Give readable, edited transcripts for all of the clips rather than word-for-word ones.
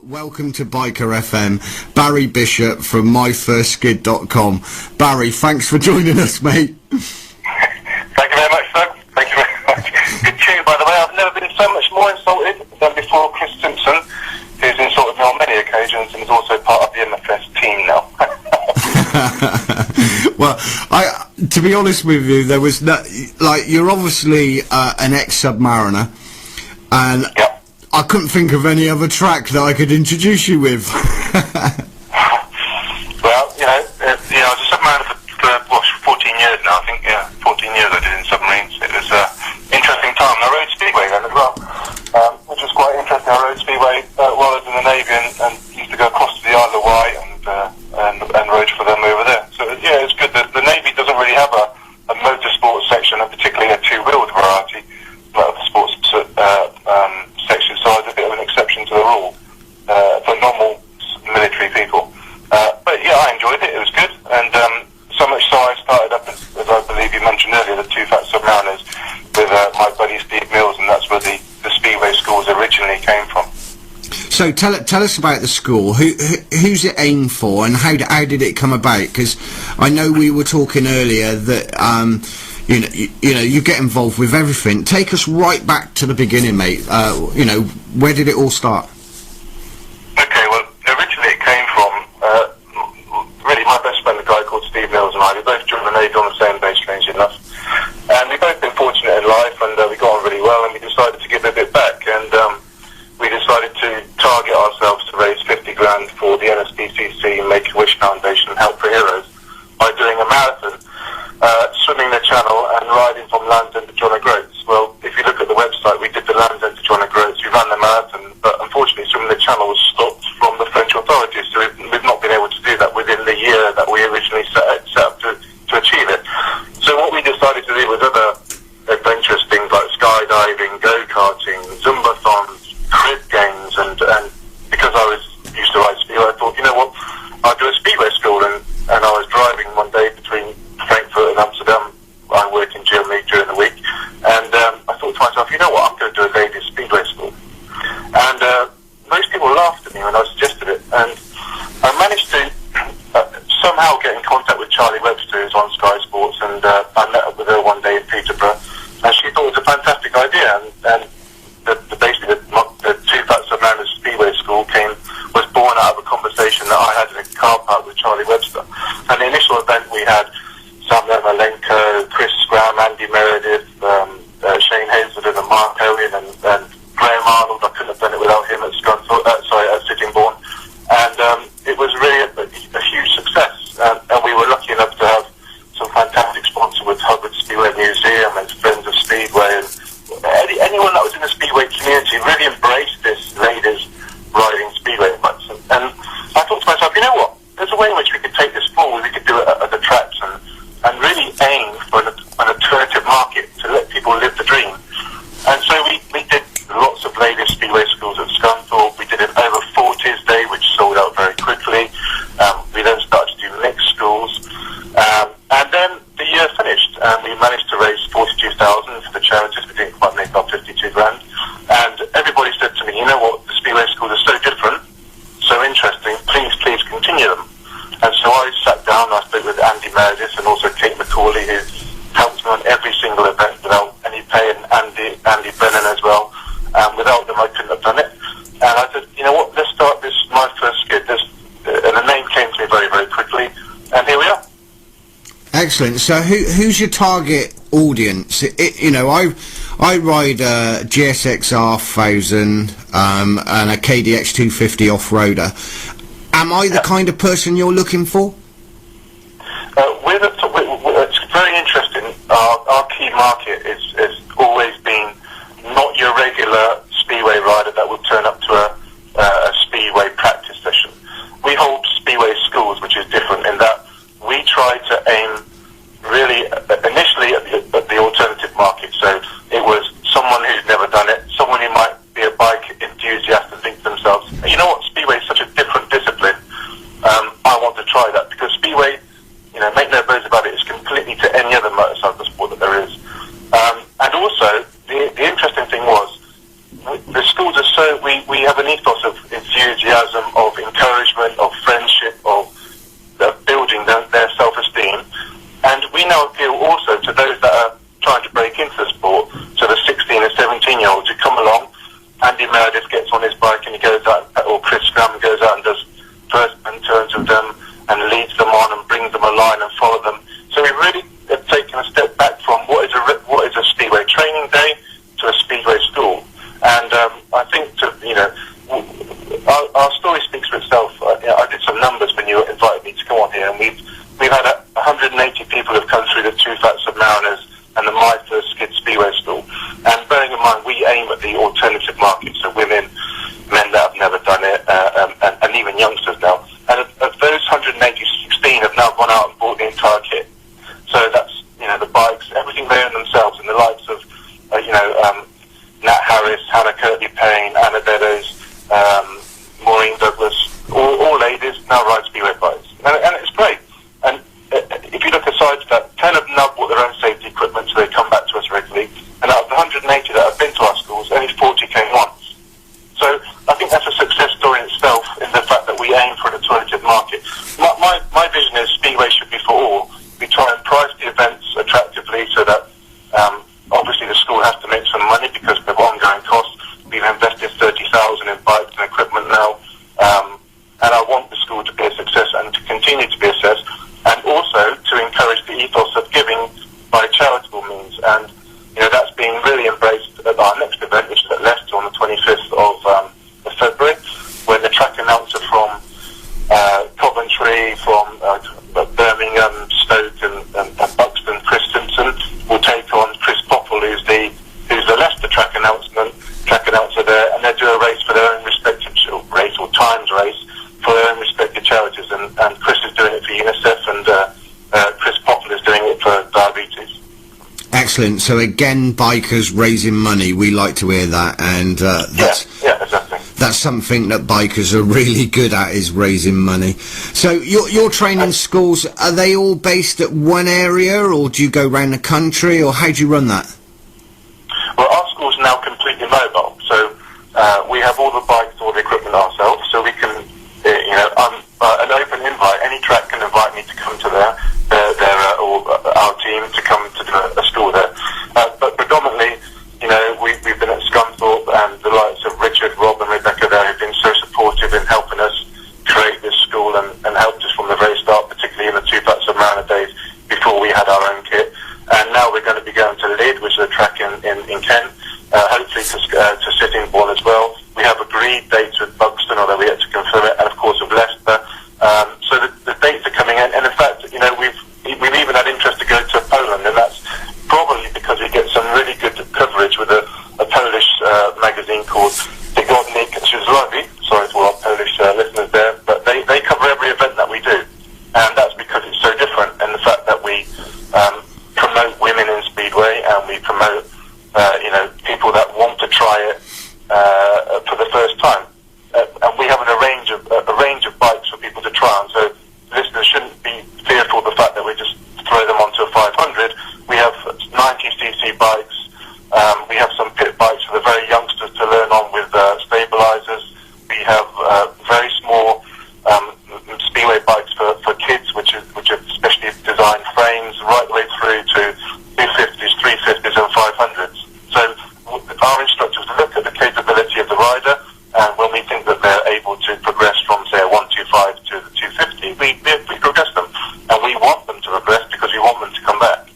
Welcome to BIKER FM, Barry Bishop from myfirstskid.com. Barry, thanks for joining us, mate. Thank you very much, sir. Thank you very much. Good tune, by the way. I've never been so much more insulted than before Chris Simpson, who's insulted me on many occasions and is also part of the MFS team now. Well, to be honest with you, there was no, you're obviously an ex-submariner, and Yep. I couldn't think of any other track that I could introduce you with. Well, I was a submariner for 14 years now, I think. Yeah, 14 years I did in submarines. It was an interesting time. I rode Speedway then as well, which was quite interesting. I rode Speedway while I was in the Navy and used to go across to the Isle of Wight and rode for them over there. So, yeah, it's good. The Navy doesn't really have a motorsport section, and particularly a two-wheeled variety of sports section, so I was a bit of an exception to the rule for normal military people. But yeah, I enjoyed it. It was good, and so much so I started up, as I believe you mentioned earlier, the Two Fat Submariners with my buddy Steve Mills, and that's where the Speedway schools originally came from. So tell us about the school. Who's it aimed for, and how did it come about? Because I know we were talking earlier that you get involved with everything. Take us right back to the beginning, mate. Where did it all start? Okay, well, originally it came from really my best friend, a guy called Steve Mills, and I. We both joined the Navy on the same base, strangely enough, and we've both been fortunate in life, and we got on really well, and we decided to give a bit back, and we decided to target ourselves to raise 50 grand for the NSPCC, Make-A-Wish Foundation, and Help for Heroes by doing a marathon, swimming the channel and riding from Land's End to John O'Groats. Well, if you look at the website, we did the Land's End to John O'Groats, we ran the marathon, but unfortunately swimming the channel was stopped from the French authorities, so we've not been able to do that within the year that we originally set up to achieve it. So what we decided to do was other adventurous things like skydiving, go-karting, Zumbathons, crib games, and because I was used to ride Speedway, I thought, you know what, I'll do a Speedway school, and I was driving one day between Frankfurt and Amsterdam. I work in Germany during the week, and I thought to myself, you know what, I'm going to do a ladies Speedway school. And most people laughed at me when I suggested it, and I managed to somehow get in contact with Charlie Webster, who's on Sky Sports, and I met up with her one day in Peterborough, and she thought it was a fantastic idea, and basically the Two Fat Submariners Speedway School was born out of a conversation that I had in a car park with Charlie Webster. And the initial event we had Sam Malenko, Chris Graham, Andy Meredith, Shane Hazelden and Mark Owen and Graham Arnold. I couldn't have done it without him at Sittingbourne. And it was really a huge success. And we were lucky enough to have some fantastic sponsors with Hubbard Speedway Museum and Friends of Speedway. And anyone that was in the Speedway community really embraced this ladies riding Speedway events. And I thought to myself, you know what? There's a way in which we could take this forward. We could do it at the tracks and really aim for an alternative market to let people live the dream. And so we did lots of ladies Speedway schools at Scunthorpe. We did an over 40s day, which sold out very quickly. We then started to do mixed schools. And then the year finished, and we managed to raise 42,000 for the charities. We didn't quite make our 52 grand. And everybody said to me, you know what, the Speedway schools are so different, so interesting, please continue them. And so I sat down, I spoke with Andy Meredith and also Kate McCauley, who helped me on every single event without any pay, and Andy Brennan as well. Without them, I couldn't have done it. And I said, you know what, let's start this My First Skid. And the name came to me very, very quickly, and here we are. Excellent. So who's your target audience? I ride a GSX-R 1000 and a KDX 250 off-roader. Am I the kind of person you're looking for? It's very interesting. Our key market has always been not your regular Speedway rider that will turn up to a Speedway practice session. We hold Speedway schools, which is different in that we try to aim really initially at the alternative market. So it was someone who's never done it, someone who might be a bike enthusiast and think to themselves, you know what, Speedway is such a different discipline. I want to try that, because Speedway, make no bones about it, is completely to any other motorcycle sport that there is. And also, the interesting thing was, the schools are so, we have an ethos of enthusiasm goes out, or Chris Graham goes out and does first and turns with them and leads them on and brings them a line and follow them. So we really have taken a step back from what is a speedway training day to a speedway school. And I think our story speaks for itself. I did some numbers when you invited me to come on here, and we've had 180 people have come through the Two Fats of Mariners and the myfirstskid Speedway School. And bearing in mind, we aim at the alternative market, so women, men that have never done it, and even youngsters now. And of those 180, 16 have now gone out and bought the entire kit. So that's, the bikes, everything they own themselves, and the likes of, Nat Harris, Hannah Kirtley-Payne, Anna Beddoes, Maureen Douglas, all ladies now ride speedway bikes. And it's great. And if you look aside to that, 10 of them now bought their own safety equipment, so they come back to us regularly. And out of the 180 that have been to our schools, only 40 came once. So I think that's a success story in itself, in the fact that we aim for an alternative market. My vision is speedway should be for all. We try and price the events attractively so that obviously the school has to make some money because of ongoing costs. We've invested 30,000 in bikes and equipment now, and I want the school to be a success and to continue to be a success, and also to encourage the ethos of giving by charitable means. And that's being really embraced at our next event, which is at Leicester on the 25th of February, when the track announcer from Coventry, from Birmingham, Stoke and Buxton, Chris Simpson, will take on Chris Popple, who's the Leicester track announcer there, and they'll do a race for their own respective race, or times race, for their own respective charities. And Chris is doing it for UNICEF, and Chris Popple is doing it for diabetes. Excellent. So again, bikers raising money. We like to hear that, and yeah, exactly. That's something that bikers are really good at, is raising money. So your training schools, are they all based at one area, or do you go around the country, or how do you run that? Well, our school's now completely mobile, so we have all the bikes, all the equipment ourselves, so we can, an open invite. Any track can invite me to come to or our team to come to do a school there. But predominantly, we've been at Scunthorpe, and the likes of Richard, Rob and Rebecca there have been so supportive in helping us create this school and helped us from the very start, particularly in the Two Fats of Mariner days before we had our own kit. And now we're going to be going to Lyd, which is a track in Kent, hopefully to Sittingbourne as well. We have agreed dates with Buxton, although we have to confirm it, and of course with Leicester. So the dates are coming in, and in fact, we've even had interest to go to Poland, and that's probably because we get some really good coverage with a Polish magazine called Tygodnik, which is lovely. Sorry to all our Polish listeners there, but they cover every event that we do, and that's because it's so different, and the fact that we promote women in speedway, and we promote people that want to try it for the first time, and we have a range of bikes for people to try on. So listeners shouldn't be fearful of the fact that we just throw them onto a 500. We have 90cc bikes. We have some pit bikes for the very youngsters to learn on with stabilizers. We have very small speedway bikes for kids, which are specially designed frames, right the way through to 250s, 350s and 500s. So our instructors look at the capability of the rider, and when we think that they're able to progress from, say, a 125 to the 250, we progress them. And we want them to progress because we want them to come back.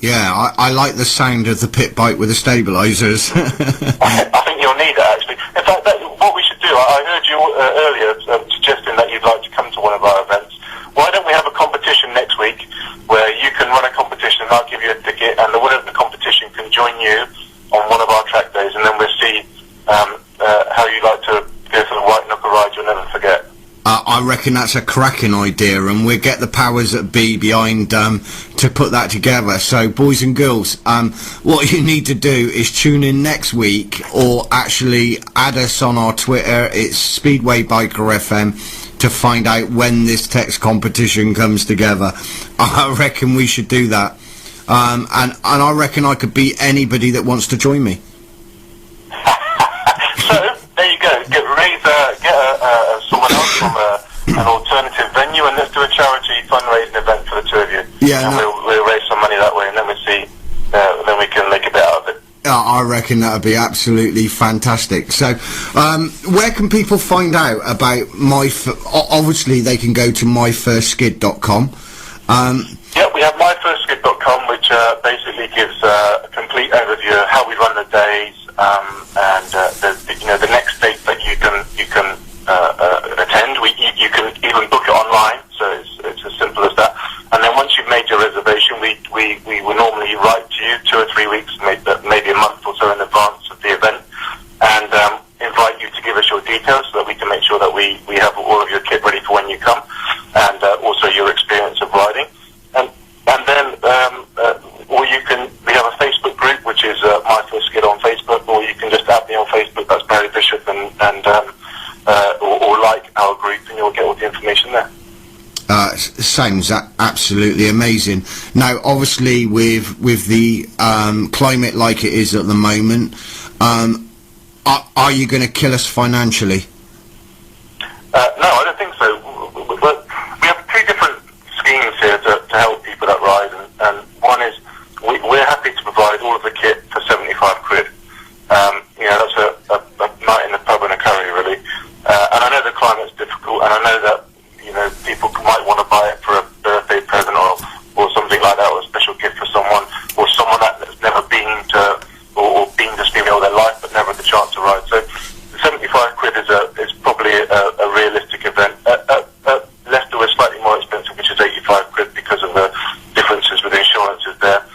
Yeah, I like the sound of the pit bike with the stabilisers. I think you'll need it, actually. In fact, what we should do, I heard you earlier suggesting that you'd like to come to one of our events. Why don't we have a competition next week where you can run a competition, and I'll give you a ticket, and the winner of the competition can join you on one of our track days, and then we'll see how you like to go for the white knuckle ride you'll never forget. I reckon that's a cracking idea, and we'll get the powers that be behind to put that together. So, boys and girls, what you need to do is tune in next week, or actually add us on our Twitter. It's Speedway Biker FM, to find out when this text competition comes together. I reckon we should do that, and I reckon I could beat anybody that wants to join me. So there you go. Get someone else from an alternative venue, and let's do a charity fundraising event for the two of you. Yeah, and we'll raise some money that way, and then we see. Then we can make a bit out of it. I reckon that would be absolutely fantastic. So, where can people find out about obviously they can go to myfirstskid.com. Yeah, we have myfirstskid.com, which basically gives a complete overview of how we run the days, and the next date that you can attend. You can even book it online, so it's as simple as that. And then once you've made your reservation, we will normally write to you 2 or 3 weeks, maybe a month or so in advance of the event, and invite you to give us your details so that we can make sure that we have all of your kit ready for when you come, and also your experience of riding. And then, we have a Facebook group, which is My First Skid on Facebook, or you can just add me on Facebook. That's Barry Bishop, or like our group, and you'll get all the information there. Sounds absolutely amazing. Now, obviously, with the climate like it is at the moment, are you going to kill us financially? No, I don't think so. We have 2 different schemes here to help people that ride, and one is we're happy to provide all of the kit for 75 quid. That's a night in the pub and a curry, really. And I know the climate's difficult, and I know that people might want to buy it for a birthday present or something like that, or a special gift for someone, or someone that's never been to or been to Speedway all their life but never had the chance to ride. So 75 quid is probably a realistic event. Leicester was slightly more expensive, which is 85 quid because of the differences with insurances there,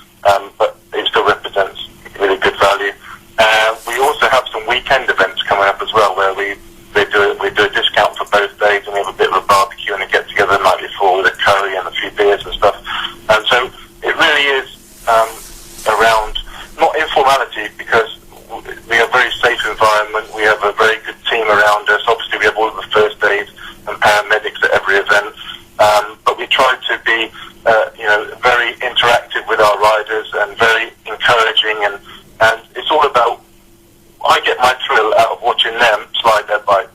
but it still represents really good value. We also have some weekend events coming up as well, where we do a discount for both days, and we have a bit of a barbecue and a get together the night before with a curry and a few beers and stuff. And so it really is around not informality, because we have a very safe environment. We have a very good team around us. Obviously, we have all of the first aid and paramedics at every event, but we try to be very interactive with our riders and very encouraging, and it's all about, I get my thrill out of watching them slide their bike.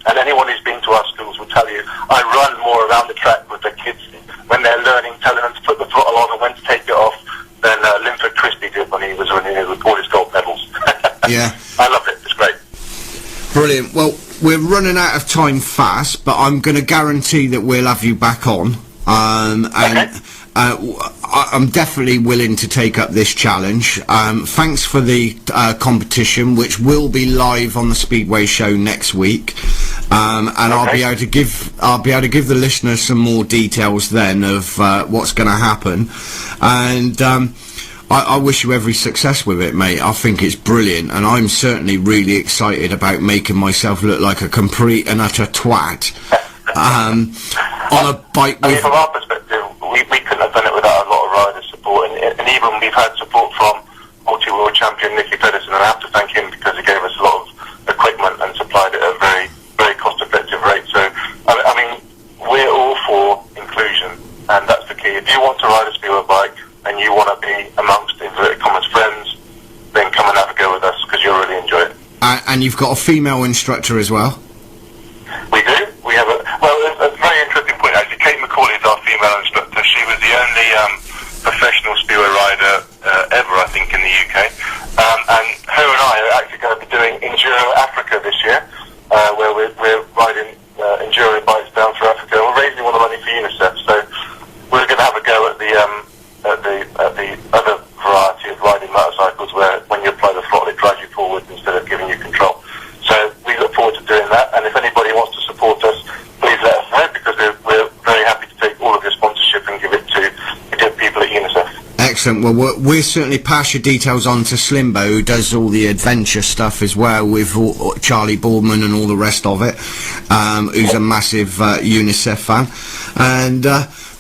And anyone who's been to our schools will tell you, I run more around the track with the kids when they're learning, telling them to put the throttle on and when to take it off, than Linford Christie did when he was winning with all his gold medals. Yeah. I love it. It's great. Brilliant. Well, we're running out of time fast, but I'm going to guarantee that we'll have you back on. Okay. I'm definitely willing to take up this challenge. Thanks for the competition, which will be live on the Speedway show next week, and okay. I'll be able to give the listeners some more details then of what's going to happen, and I wish you every success with it, mate. I think it's brilliant, and I'm certainly really excited about making myself look like a complete and utter twat on a bike with... from our perspective, we couldn't have done it without a lot of rider support, and even we've had support from multi-world champion Nicky Pedersen, and I have to thank him because he gave us a lot of equipment and supplied it at a very, very cost-effective rate. So, I mean, we're all for inclusion, and that's the key. If you want to ride a Speedway bike and you want to be amongst inverted commas friends, then come and have a go with us, because you'll really enjoy it. And you've got a female instructor as well? We do. We have a very interesting point actually. Kate McCauley is our female instructor. She was the only professional Speedway rider ever, I think, in the UK. And her and I are actually going to be doing Enduro Africa this year, where we're riding Enduro bikes down through Africa. We're raising all the money for UNICEF, so we're going to have a go at the other variety of riding motorcycles, where when you apply the throttle it drives you forward instead of giving you control. So we look forward to doing that, and if anybody wants to support us, please let us know, because we're very happy to take all of your sponsorship and give it to the good people at UNICEF. Excellent. Well, we'll certainly pass your details on to Slimbo, who does all the adventure stuff as well with Charlie Boardman and all the rest of it, who's a massive UNICEF fan. And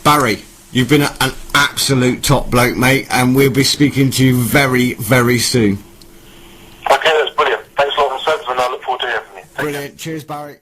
Barry, you've been an absolute top bloke, mate, and we'll be speaking to you very, very soon. Okay, that's brilliant. Thanks a lot, and I look forward to hearing from you. Brilliant. Cheers, Barry.